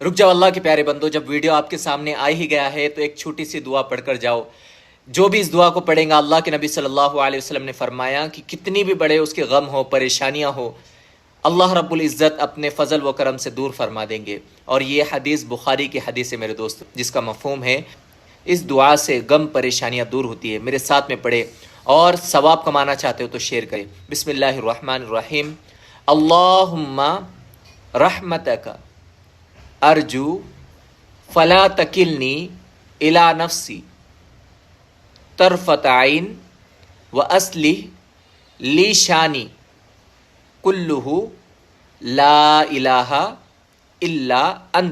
रुक जाओ अल्लाह के प्यारे बंदो, जब वीडियो आपके सामने आ ही गया है तो एक छोटी सी दुआ पढ़कर जाओ। जो भी इस दुआ को पढ़ेगा, अल्लाह के नबी सल्लल्लाहु अलैहि वसल्लम ने फरमाया कि कितनी भी बड़े उसके गम हो, परेशानियां हो, अल्लाह रब्बुल इज़्ज़त अपने फ़ज़ल व करम से दूर फरमा देंगे। और ये हदीस बुखारी की हदीस है मेरे दोस्त, जिसका मफ़हूम है इस दुआ से गम परेशानियां दूर होती है। मेरे साथ में पढ़े और सवाब कमाना चाहते हो तो शेयर करें। बिस्मिल्लाहिर्रहमानिर्रहीम। अल्लाहुम्मा रहमतक अर्जू फला तकिलनी इला नफ्सी तरफत आइन व अस्लिह ली शानी कुल्लुहु ला इलाहा इल्ला अंत।